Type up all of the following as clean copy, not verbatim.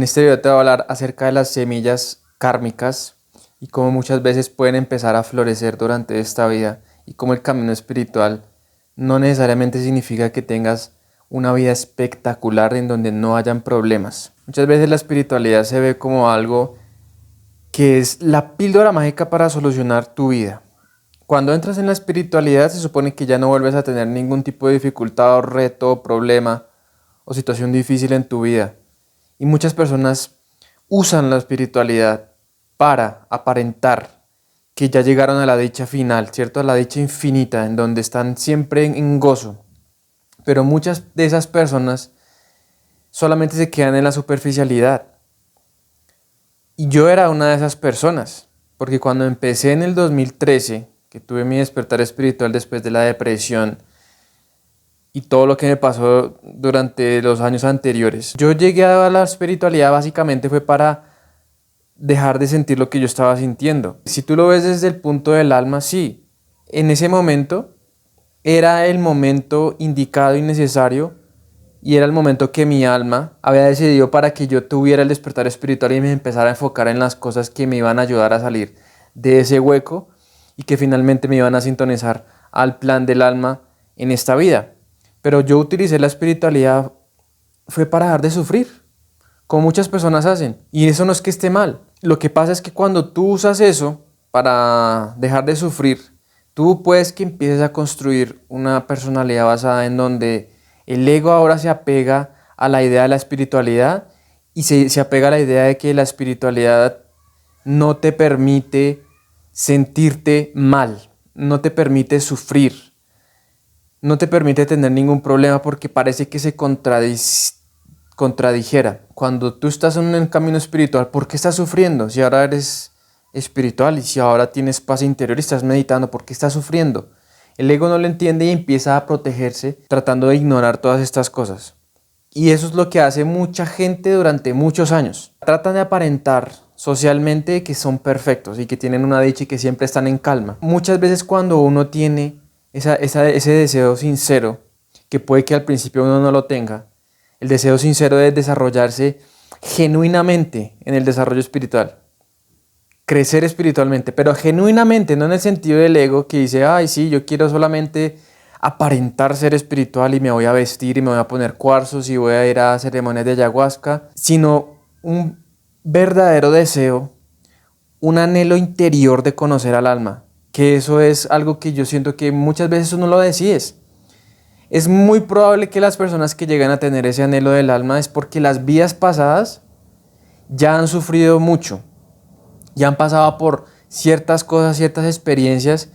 En este video te voy a hablar acerca de las semillas kármicas y cómo muchas veces pueden empezar a florecer durante esta vida y cómo el camino espiritual no necesariamente significa que tengas una vida espectacular en donde no hayan problemas. Muchas veces la espiritualidad se ve como algo que es la píldora mágica para solucionar tu vida. Cuando entras en la espiritualidad se supone que ya no vuelves a tener ningún tipo de dificultad o reto o problema o situación difícil en tu vida. Y muchas personas usan la espiritualidad para aparentar que ya llegaron a la dicha final, ¿cierto? A la dicha infinita, en donde están siempre en gozo. Pero muchas de esas personas solamente se quedan en la superficialidad. Y yo era una de esas personas, porque cuando empecé en el 2013, que tuve mi despertar espiritual después de la depresión, y todo lo que me pasó durante los años anteriores. Yo llegué a la espiritualidad básicamente fue para dejar de sentir lo que yo estaba sintiendo. Si tú lo ves desde el punto del alma, sí, en ese momento era el momento indicado y necesario y era el momento que mi alma había decidido para que yo tuviera el despertar espiritual y me empezara a enfocar en las cosas que me iban a ayudar a salir de ese hueco y que finalmente me iban a sintonizar al plan del alma en esta vida. Pero yo utilicé la espiritualidad fue para dejar de sufrir, como muchas personas hacen. Y eso no es que esté mal. Lo que pasa es que cuando tú usas eso para dejar de sufrir, tú puedes que empieces a construir una personalidad basada en donde el ego ahora se apega a la idea de la espiritualidad y se apega a la idea de que la espiritualidad no te permite sentirte mal, no te permite sufrir. No te permite tener ningún problema porque parece que se contradijera. Cuando tú estás en un camino espiritual, ¿por qué estás sufriendo? Si ahora eres espiritual y si ahora tienes paz interior y estás meditando, ¿por qué estás sufriendo? El ego no lo entiende y empieza a protegerse tratando de ignorar todas estas cosas. Y eso es lo que hace mucha gente durante muchos años. Tratan de aparentar socialmente que son perfectos y que tienen una dicha y que siempre están en calma. Muchas veces cuando uno tiene ese deseo sincero, que puede que al principio uno no lo tenga, el deseo sincero de desarrollarse genuinamente en el desarrollo espiritual, crecer espiritualmente, pero genuinamente, no en el sentido del ego que dice, ay sí, yo quiero solamente aparentar ser espiritual y me voy a vestir y me voy a poner cuarzos y voy a ir a ceremonias de ayahuasca, sino un verdadero deseo, un anhelo interior de conocer al alma, que eso es algo que yo siento que muchas veces uno lo decides. Es muy probable que las personas que llegan a tener ese anhelo del alma es porque las vidas pasadas ya han sufrido mucho, ya han pasado por ciertas cosas, ciertas experiencias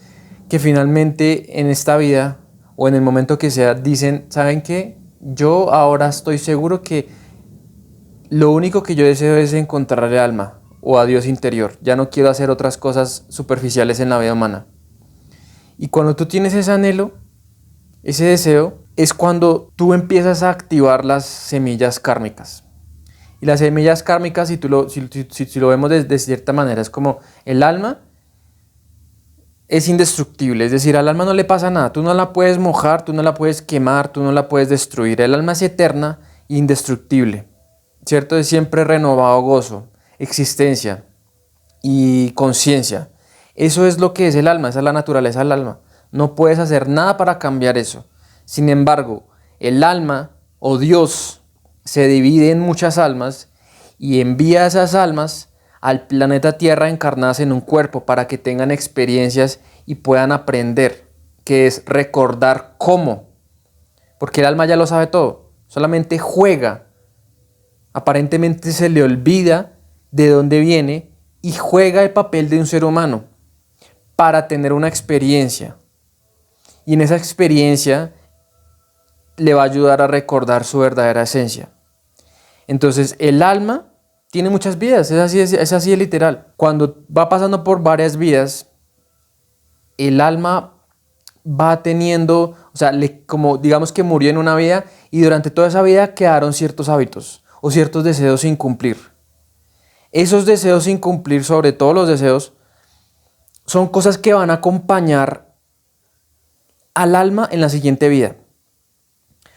que finalmente en esta vida o en el momento que sea dicen, ¿saben qué? Yo ahora estoy seguro que lo único que yo deseo es encontrar el alma o a Dios interior. Ya no quiero hacer otras cosas superficiales en la vida humana. Y cuando tú tienes ese anhelo, ese deseo, es cuando tú empiezas a activar las semillas kármicas. Y las semillas kármicas, si lo vemos de cierta manera, es como el alma es indestructible. Es decir, al alma no le pasa nada. Tú no la puedes mojar, tú no la puedes quemar, tú no la puedes destruir. El alma es eterna e indestructible. ¿Cierto? Es siempre renovado gozo, existencia y conciencia. Eso es lo que es el alma, esa es la naturaleza del alma. No puedes hacer nada para cambiar eso. Sin embargo, el alma o Dios se divide en muchas almas y envía esas almas al planeta Tierra encarnadas en un cuerpo para que tengan experiencias y puedan aprender, que es recordar cómo. Porque el alma ya lo sabe todo, solamente juega. Aparentemente se le olvida de dónde viene y juega el papel de un ser humano para tener una experiencia. Y en esa experiencia le va a ayudar a recordar su verdadera esencia. Entonces el alma tiene muchas vidas, es así de literal. Cuando va pasando por varias vidas, el alma va teniendo, o sea, como digamos que murió en una vida y durante toda esa vida quedaron ciertos hábitos o ciertos deseos sin cumplir. Esos deseos sin cumplir, sobre todo los deseos, son cosas que van a acompañar al alma en la siguiente vida,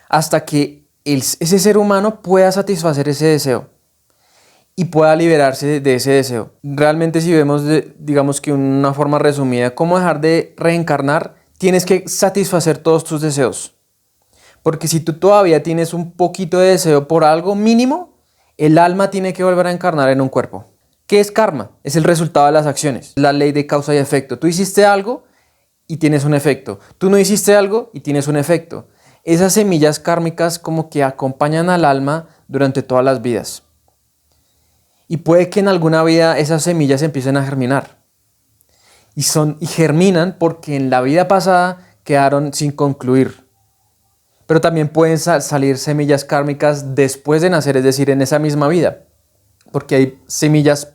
hasta que ese ser humano pueda satisfacer ese deseo. y pueda liberarse de ese deseo. Realmente si vemos, digamos que una forma resumida, cómo dejar de reencarnar, tienes que satisfacer todos tus deseos. Porque si tú todavía tienes un poquito de deseo por algo mínimo, el alma tiene que volver a encarnar en un cuerpo. ¿Qué es karma? Es el resultado de las acciones, la ley de causa y efecto. Tú hiciste algo y tienes un efecto. Tú no hiciste algo y tienes un efecto. Esas semillas kármicas como que acompañan al alma durante todas las vidas. Y puede que en alguna vida esas semillas empiecen a germinar. Y germinan porque en la vida pasada quedaron sin concluir. Pero también pueden salir semillas kármicas después de nacer, es decir, en esa misma vida. Porque hay semillas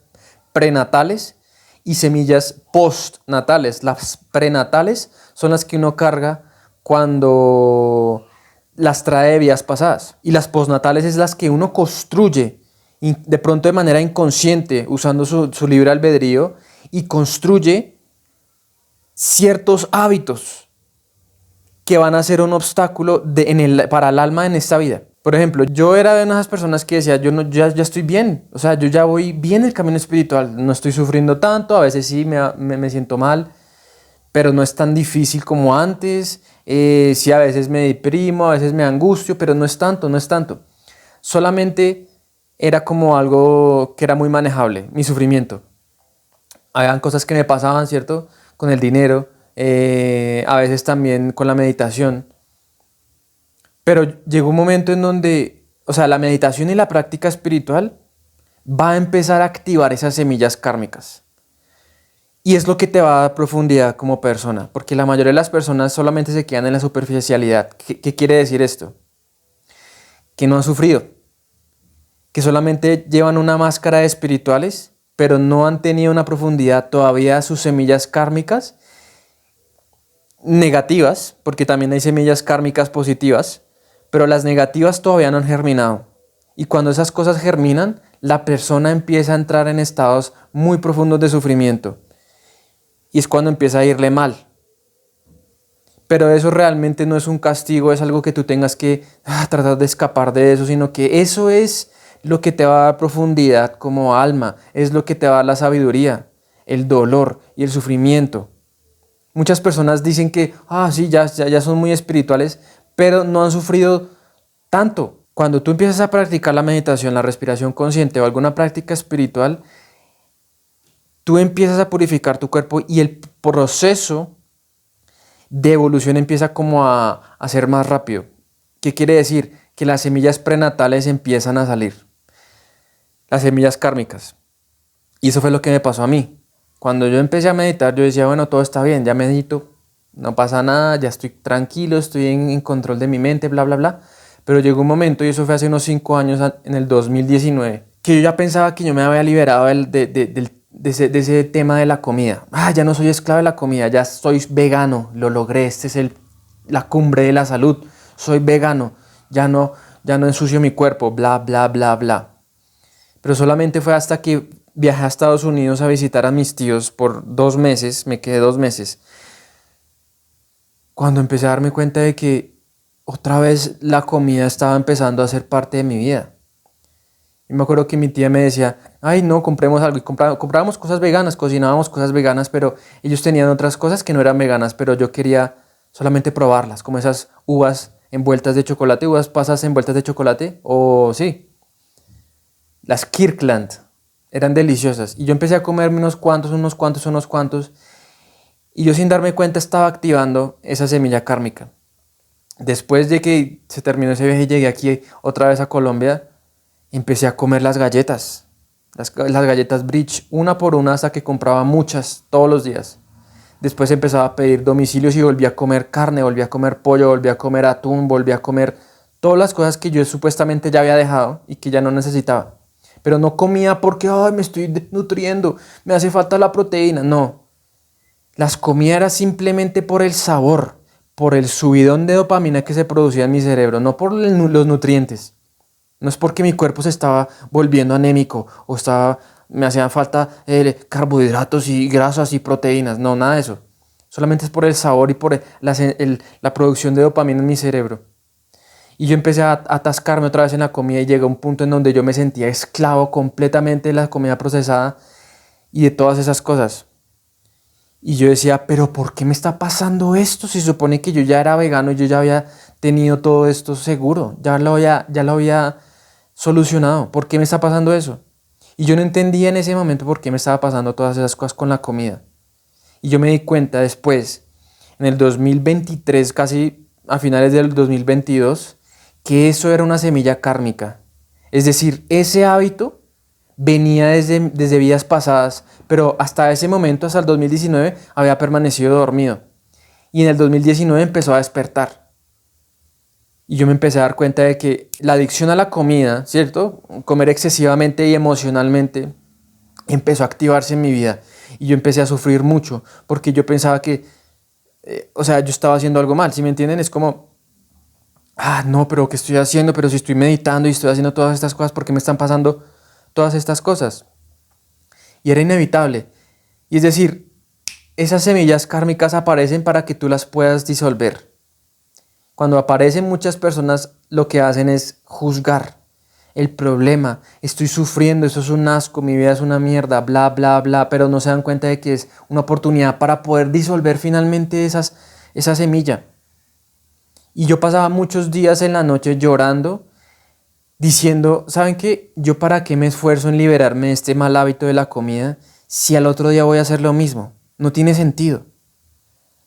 prenatales y semillas postnatales. Las prenatales son las que uno carga cuando las trae de vidas pasadas. Y las postnatales es las que uno construye de pronto de manera inconsciente, usando su libre albedrío, y construye ciertos hábitos que van a ser un obstáculo para el alma en esta vida. Por ejemplo, yo era de esas personas que decía, ya estoy bien, o sea, yo ya voy bien el camino espiritual, no estoy sufriendo tanto, a veces sí me siento mal, pero no es tan difícil como antes, sí a veces me deprimo, a veces me angustio, pero no es tanto. Solamente era como algo que era muy manejable, mi sufrimiento. Habían cosas que me pasaban, ¿cierto? Con el dinero, a veces también con la meditación. Pero llegó un momento en donde, o sea, la meditación y la práctica espiritual va a empezar a activar esas semillas kármicas. Y es lo que te va a dar profundidad como persona, porque la mayoría de las personas solamente se quedan en la superficialidad. ¿Qué quiere decir esto? Que no han sufrido, que solamente llevan una máscara de espirituales, pero no han tenido una profundidad todavía sus semillas kármicas negativas, porque también hay semillas kármicas positivas, pero las negativas todavía no han germinado. Y cuando esas cosas germinan, la persona empieza a entrar en estados muy profundos de sufrimiento. Y es cuando empieza a irle mal. Pero eso realmente no es un castigo, es algo que tú tengas que tratar de escapar de eso, sino que eso es lo que te va a dar profundidad como alma, es lo que te va a dar la sabiduría, el dolor y el sufrimiento. Muchas personas dicen que, sí, ya son muy espirituales, pero no han sufrido tanto. Cuando tú empiezas a practicar la meditación, la respiración consciente o alguna práctica espiritual, tú empiezas a purificar tu cuerpo y el proceso de evolución empieza como a ser más rápido. ¿Qué quiere decir? Que las semillas prenatales empiezan a salir. Las semillas kármicas. Y eso fue lo que me pasó a mí. Cuando yo empecé a meditar, yo decía, bueno, todo está bien, ya medito, no pasa nada, ya estoy tranquilo, estoy en control de mi mente, bla, bla, bla. Pero llegó un momento, y eso fue hace unos 5 años, en el 2019, que yo ya pensaba que yo me había liberado de ese tema de la comida. Ya no soy esclavo de la comida, ya soy vegano, lo logré, esta es la cumbre de la salud, soy vegano, ya no ensucio mi cuerpo, bla, bla, bla, bla. Pero solamente fue hasta que viajé a Estados Unidos a visitar a mis tíos por 2 meses, me quedé 2 meses, cuando empecé a darme cuenta de que otra vez la comida estaba empezando a ser parte de mi vida. Y me acuerdo que mi tía me decía, no, compremos algo. Y comprábamos cosas veganas, cocinábamos cosas veganas, pero ellos tenían otras cosas que no eran veganas, pero yo quería solamente probarlas, como esas uvas envueltas de chocolate, uvas pasas envueltas de chocolate, sí, las Kirkland, eran deliciosas. Y yo empecé a comerme unos cuantos, y yo sin darme cuenta estaba activando esa semilla kármica. Después de que se terminó ese viaje y llegué aquí otra vez a Colombia, empecé a comer las galletas, las galletas Bridge, una por una hasta que compraba muchas todos los días. Después empezaba a pedir domicilios y volví a comer carne, volví a comer pollo, volví a comer atún, volví a comer todas las cosas que yo supuestamente ya había dejado y que ya no necesitaba. Pero no comía porque me estoy nutriendo, me hace falta la proteína. No, las comía era simplemente por el sabor, por el subidón de dopamina que se producía en mi cerebro, no por los nutrientes. No es porque mi cuerpo se estaba volviendo anémico o me hacían falta carbohidratos y grasas y proteínas. No, nada de eso. Solamente es por el sabor y por la producción de dopamina en mi cerebro. Y yo empecé a atascarme otra vez en la comida y llegó un punto en donde yo me sentía esclavo completamente de la comida procesada y de todas esas cosas. Y yo decía, pero ¿por qué me está pasando esto? Si se supone que yo ya era vegano y yo ya había tenido todo esto seguro, ya lo había solucionado. ¿Por qué me está pasando eso? Y yo no entendía en ese momento por qué me estaba pasando todas esas cosas con la comida. Y yo me di cuenta después, en el 2023, casi a finales del 2022, que eso era una semilla kármica. Es decir, ese hábito venía desde vidas pasadas, pero hasta ese momento, hasta el 2019, había permanecido dormido. Y en el 2019 empezó a despertar. Y yo me empecé a dar cuenta de que la adicción a la comida, ¿cierto? Comer excesivamente y emocionalmente, empezó a activarse en mi vida. Y yo empecé a sufrir mucho, porque yo pensaba que, o sea, yo estaba haciendo algo mal, ¿sí me entienden? Es como, no, pero ¿qué estoy haciendo? Pero si estoy meditando y estoy haciendo todas estas cosas, ¿por qué me están pasando todas estas cosas? Y era inevitable. Y es decir, esas semillas kármicas aparecen para que tú las puedas disolver. Cuando aparecen muchas personas, lo que hacen es juzgar el problema. Estoy sufriendo, eso es un asco, mi vida es una mierda, bla, bla, bla, pero no se dan cuenta de que es una oportunidad para poder disolver finalmente esa semilla. Y yo pasaba muchos días en la noche llorando, diciendo, ¿saben qué? ¿Yo para qué me esfuerzo en liberarme de este mal hábito de la comida si al otro día voy a hacer lo mismo? No tiene sentido.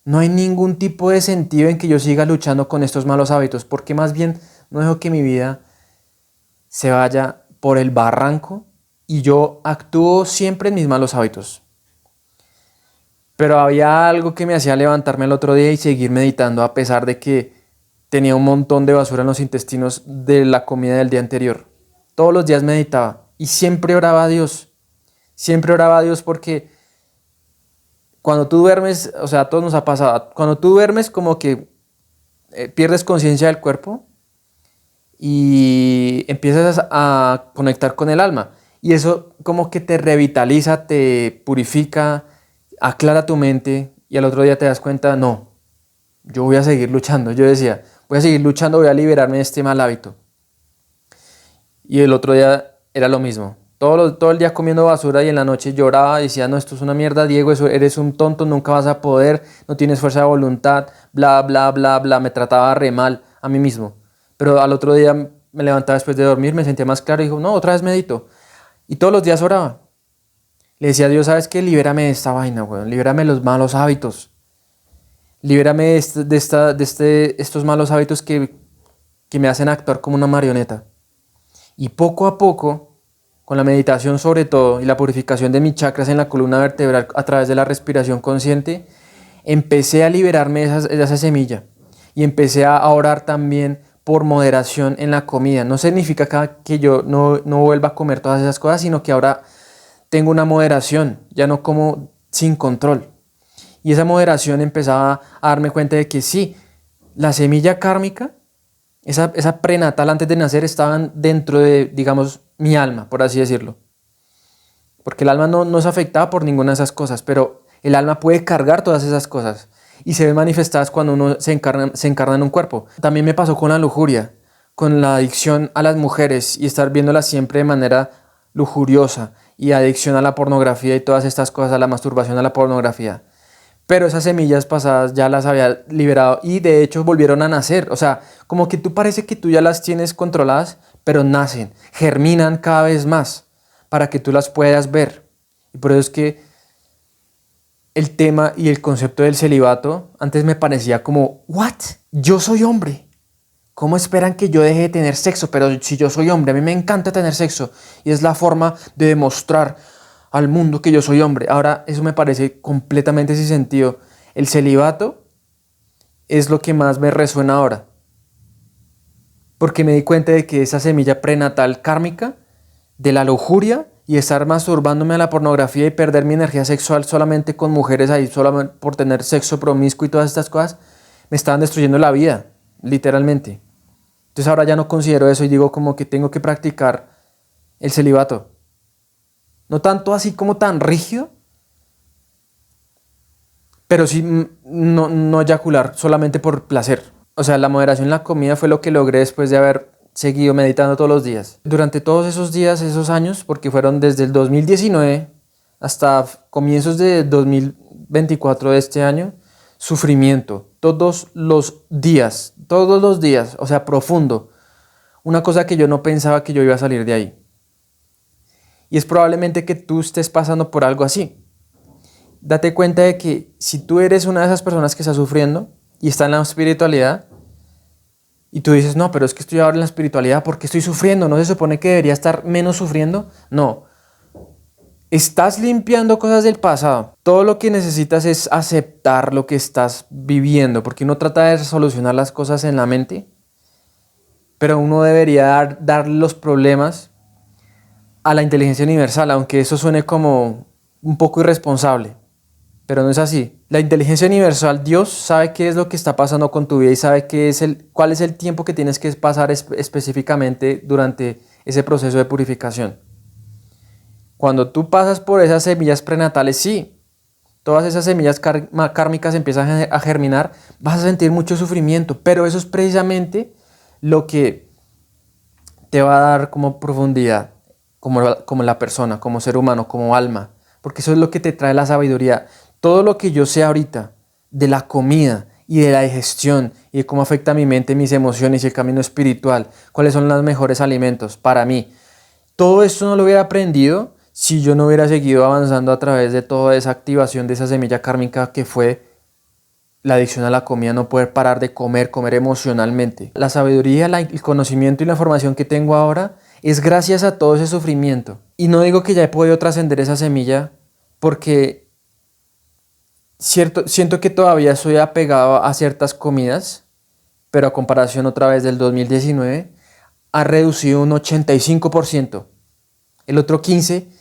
No hay ningún tipo de sentido en que yo siga luchando con estos malos hábitos, porque más bien no dejo que mi vida se vaya por el barranco y yo actúo siempre en mis malos hábitos. Pero había algo que me hacía levantarme el otro día y seguir meditando a pesar de que tenía un montón de basura en los intestinos de la comida del día anterior. Todos los días meditaba y siempre oraba a Dios. Siempre oraba a Dios porque cuando tú duermes, o sea, a todos nos ha pasado, cuando tú duermes como que pierdes conciencia del cuerpo y empiezas a conectar con el alma. Y eso como que te revitaliza, te purifica, aclara tu mente y al otro día te das cuenta, no, yo voy a seguir luchando. Yo decía, voy a seguir luchando, voy a liberarme de este mal hábito. Y el otro día era lo mismo. Todo el día comiendo basura y en la noche lloraba y decía, no, esto es una mierda, Diego, eres un tonto, nunca vas a poder, no tienes fuerza de voluntad, bla, bla, bla, bla. Me trataba re mal a mí mismo. Pero al otro día me levantaba después de dormir, me sentía más claro y dijo, no, otra vez medito. Y todos los días oraba. Le decía a Dios, ¿sabes qué? Libérame de esta vaina, weón. Libérame de los malos hábitos. Libérame de estos malos hábitos que me hacen actuar como una marioneta. Y poco a poco, con la meditación sobre todo y la purificación de mis chakras en la columna vertebral a través de la respiración consciente, empecé a liberarme de esa semilla. Y empecé a orar también por moderación en la comida. No significa que yo no vuelva a comer todas esas cosas, sino que ahora tengo una moderación, ya no como sin control. Y esa moderación empezaba a darme cuenta de que sí, la semilla kármica, esa prenatal antes de nacer, estaban dentro de, digamos, mi alma, por así decirlo. Porque el alma no es afectada por ninguna de esas cosas, pero el alma puede cargar todas esas cosas y se ven manifestadas cuando uno se encarna en un cuerpo. También me pasó con la lujuria, con la adicción a las mujeres y estar viéndolas siempre de manera lujuriosa y adicción a la pornografía y todas estas cosas, a la masturbación, a la pornografía. Pero esas semillas pasadas ya las había liberado y de hecho volvieron a nacer. O sea, como que tú parece que tú ya las tienes controladas, pero nacen, germinan cada vez más para que tú las puedas ver. Y por eso es que el tema y el concepto del celibato antes me parecía como, ¿what? Yo soy hombre. ¿Cómo esperan que yo deje de tener sexo? Pero si yo soy hombre, a mí me encanta tener sexo y es la forma de demostrar al mundo que yo soy hombre. Ahora eso me parece completamente sin sentido. El celibato es lo que más me resuena ahora. Porque me di cuenta de que esa semilla prenatal kármica de la lujuria y estar masturbándome a la pornografía y perder mi energía sexual solamente con mujeres ahí, solamente por tener sexo promiscuo y todas estas cosas, me estaban destruyendo la vida, literalmente. Entonces ahora ya no considero eso y digo como que tengo que practicar el celibato. No tanto así como tan rígido, pero sí no eyacular solamente por placer. O sea, la moderación en la comida fue lo que logré después de haber seguido meditando todos los días. Durante todos esos días, esos años, porque fueron desde el 2019 hasta comienzos de 2024 de este año, sufrimiento, todos los días, o sea, profundo. Una cosa que yo no pensaba que yo iba a salir de ahí. Y es probablemente que tú estés pasando por algo así. Date cuenta de que si tú eres una de esas personas que está sufriendo y está en la espiritualidad, y tú dices, no, pero es que estoy ahora en la espiritualidad, ¿por qué estoy sufriendo? ¿No se supone que debería estar menos sufriendo? No. Estás limpiando cosas del pasado. Todo lo que necesitas es aceptar lo que estás viviendo, porque uno trata de solucionar las cosas en la mente, pero uno debería dar los problemas a la inteligencia universal, aunque eso suene como un poco irresponsable, pero no es así. La inteligencia universal, Dios sabe qué es lo que está pasando con tu vida y sabe cuál es el tiempo que tienes que pasar específicamente durante ese proceso de purificación. Cuando tú pasas por esas semillas prenatales, sí, todas esas semillas kármicas empiezan a germinar, vas a sentir mucho sufrimiento, pero eso es precisamente lo que te va a dar como profundidad, como la persona, como ser humano, como alma, porque eso es lo que te trae la sabiduría. Todo lo que yo sé ahorita de la comida y de la digestión y de cómo afecta a mi mente, mis emociones y el camino espiritual, cuáles son los mejores alimentos para mí, todo esto no lo hubiera aprendido si yo no hubiera seguido avanzando a través de toda esa activación de esa semilla kármica que fue la adicción a la comida, no poder parar de comer emocionalmente. La sabiduría, el conocimiento y la información que tengo ahora es gracias a todo ese sufrimiento. Y no digo que ya he podido trascender esa semilla porque siento que todavía estoy apegado a ciertas comidas, pero a comparación otra vez del 2019, ha reducido un 85%. El otro 15%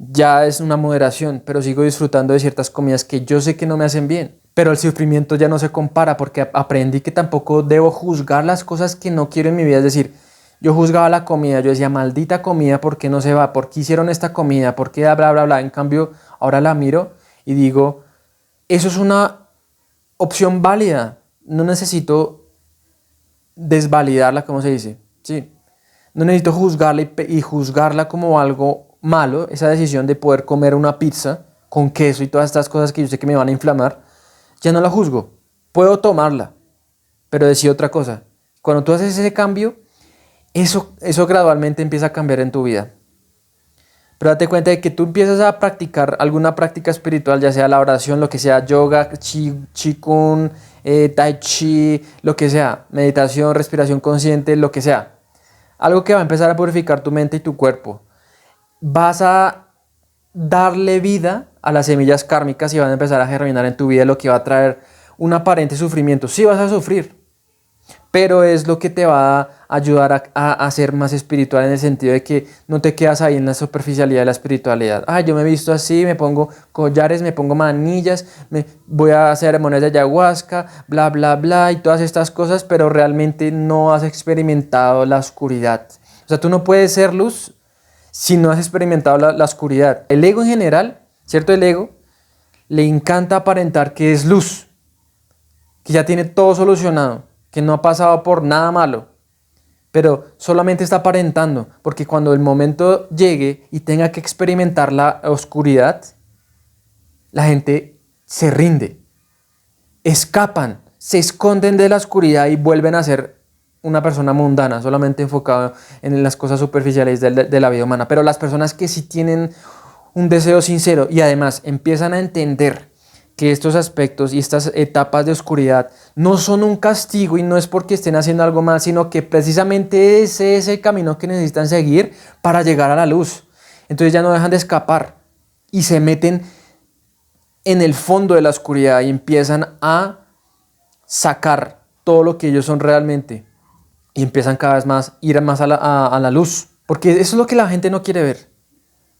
ya es una moderación, pero sigo disfrutando de ciertas comidas que yo sé que no me hacen bien. Pero el sufrimiento ya no se compara porque aprendí que tampoco debo juzgar las cosas que no quiero en mi vida. Es decir, yo juzgaba la comida, yo decía, maldita comida, ¿por qué no se va? ¿Por qué hicieron esta comida? ¿Por qué bla, bla, bla? En cambio, ahora la miro y digo, eso es una opción válida. No necesito desvalidarla, ¿cómo se dice? Sí. No necesito juzgarla y juzgarla como algo malo, esa decisión de poder comer una pizza con queso y todas estas cosas que yo sé que me van a inflamar, ya no la juzgo. Puedo tomarla, pero decir otra cosa. Cuando tú haces ese cambio, eso gradualmente empieza a cambiar en tu vida. Pero date cuenta de que tú empiezas a practicar alguna práctica espiritual, ya sea la oración, lo que sea, yoga, qigong, tai chi, lo que sea, meditación, respiración consciente, lo que sea. Algo que va a empezar a purificar tu mente y tu cuerpo. Vas a darle vida a las semillas kármicas y van a empezar a germinar en tu vida, lo que va a traer un aparente sufrimiento. Sí vas a sufrir, pero es lo que te va a ayudar a ser más espiritual en el sentido de que no te quedas ahí en la superficialidad de la espiritualidad. Yo me he visto así, me pongo collares, me pongo manillas, voy a hacer ceremonias de ayahuasca, bla, bla, bla, y todas estas cosas, pero realmente no has experimentado la oscuridad. O sea, tú no puedes ser luz si no has experimentado la oscuridad. El ego en general, ¿cierto? El ego le encanta aparentar que es luz, que ya tiene todo solucionado, que no ha pasado por nada malo, pero solamente está aparentando, porque cuando el momento llegue y tenga que experimentar la oscuridad, la gente se rinde, escapan, se esconden de la oscuridad y vuelven a ser una persona mundana, solamente enfocada en las cosas superficiales de la vida humana. Pero las personas que sí tienen un deseo sincero y además empiezan a entender que estos aspectos y estas etapas de oscuridad no son un castigo y no es porque estén haciendo algo mal, sino que precisamente ese es el camino que necesitan seguir para llegar a la luz. Entonces ya no dejan de escapar y se meten en el fondo de la oscuridad y empiezan a sacar todo lo que ellos son realmente y empiezan cada vez más a ir más a la luz, porque eso es lo que la gente no quiere ver.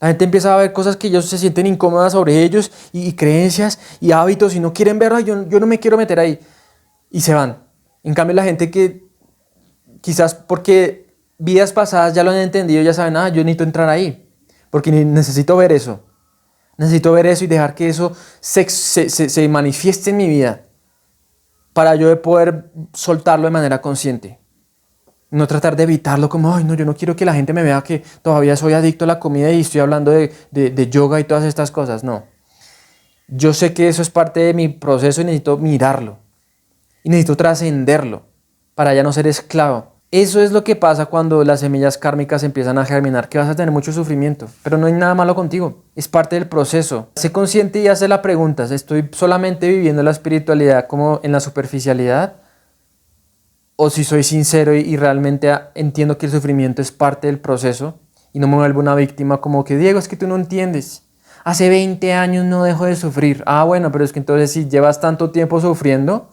La gente empieza a ver cosas que ellos se sienten incómodas sobre ellos y creencias y hábitos y no quieren verlas. Yo no me quiero meter ahí y se van. En cambio la gente que quizás porque vidas pasadas ya lo han entendido, ya saben, yo necesito entrar ahí porque necesito ver eso. Necesito ver eso y dejar que eso se manifieste en mi vida para yo de poder soltarlo de manera consciente. No tratar de evitarlo como, ay no, yo no quiero que la gente me vea que todavía soy adicto a la comida y estoy hablando de yoga y todas estas cosas. No. Yo sé que eso es parte de mi proceso y necesito mirarlo. Y necesito trascenderlo para ya no ser esclavo. Eso es lo que pasa cuando las semillas kármicas empiezan a germinar, que vas a tener mucho sufrimiento, pero no hay nada malo contigo, es parte del proceso. Sé consciente y hace la pregunta, ¿estoy solamente viviendo la espiritualidad como en la superficialidad? ¿O si soy sincero y realmente entiendo que el sufrimiento es parte del proceso y no me vuelvo una víctima como que, Diego, es que tú no entiendes, hace 20 años no dejo de sufrir. Ah, bueno, pero es que entonces si llevas tanto tiempo sufriendo,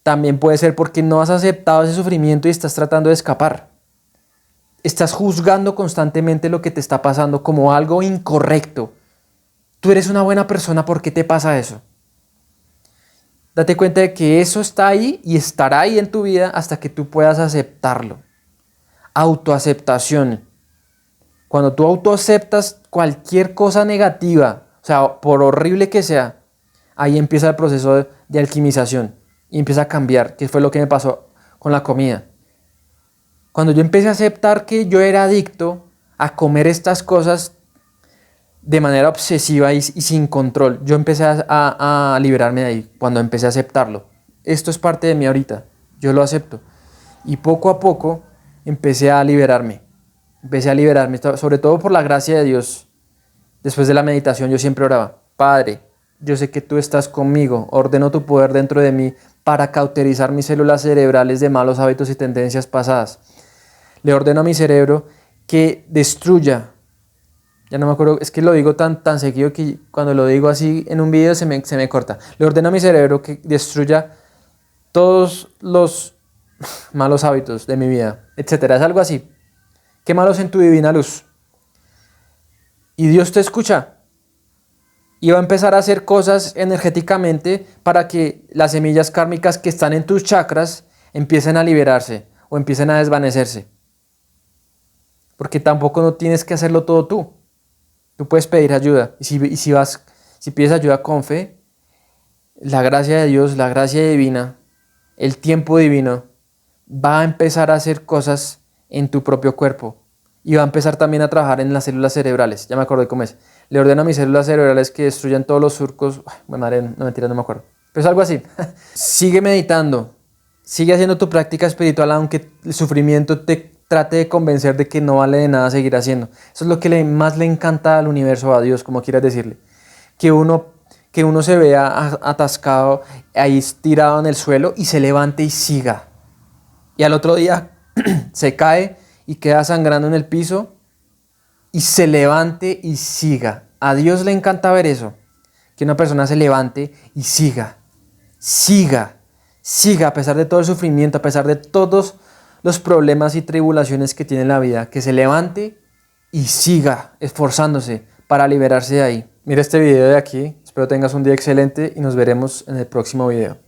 también puede ser porque no has aceptado ese sufrimiento y estás tratando de escapar. Estás juzgando constantemente lo que te está pasando como algo incorrecto. Tú eres una buena persona, ¿por qué te pasa eso? Date cuenta de que eso está ahí y estará ahí en tu vida hasta que tú puedas aceptarlo. Autoaceptación. Cuando tú autoaceptas cualquier cosa negativa, o sea, por horrible que sea, ahí empieza el proceso de alquimización. Y empieza a cambiar, que fue lo que me pasó con la comida. Cuando yo empecé a aceptar que yo era adicto a comer estas cosas de manera obsesiva y sin control, yo empecé a liberarme de ahí, cuando empecé a aceptarlo. Esto es parte de mí ahorita, yo lo acepto. Y poco a poco empecé a liberarme, sobre todo por la gracia de Dios. Después de la meditación yo siempre oraba, Padre, yo sé que tú estás conmigo, ordeno tu poder dentro de mí para cauterizar mis células cerebrales de malos hábitos y tendencias pasadas. Le ordeno a mi cerebro que destruya, ya no me acuerdo, es que lo digo tan seguido que cuando lo digo así en un video se me corta. Le ordeno a mi cerebro que destruya todos los malos hábitos de mi vida, etcétera. Es algo así. Quémalos en tu divina luz. Y Dios te escucha. Y va a empezar a hacer cosas energéticamente para que las semillas kármicas que están en tus chakras empiecen a liberarse o empiecen a desvanecerse. Porque tampoco no tienes que hacerlo todo tú. Tú puedes pedir ayuda. Y si pides ayuda con fe, la gracia de Dios, la gracia divina, el tiempo divino, va a empezar a hacer cosas en tu propio cuerpo. Y va a empezar también a trabajar en las células cerebrales. Ya me acordé cómo es. Le ordeno a mis células cerebrales que destruyan todos los surcos. Bueno, madre, no, mentira, no me acuerdo. Pero es algo así. Sigue meditando. Sigue haciendo tu práctica espiritual aunque el sufrimiento te trate de convencer de que no vale de nada seguir haciendo. Eso es lo que más le encanta al universo, a Dios, como quieras decirle. Que uno se vea atascado, ahí tirado en el suelo y se levante y siga. Y al otro día se cae y queda sangrando en el piso y se levante y siga. A Dios le encanta ver eso, que una persona se levante y siga a pesar de todo el sufrimiento, a pesar de todos los problemas y tribulaciones que tiene la vida, que se levante y siga esforzándose para liberarse de ahí. Mira este video de aquí, espero tengas un día excelente y nos veremos en el próximo video.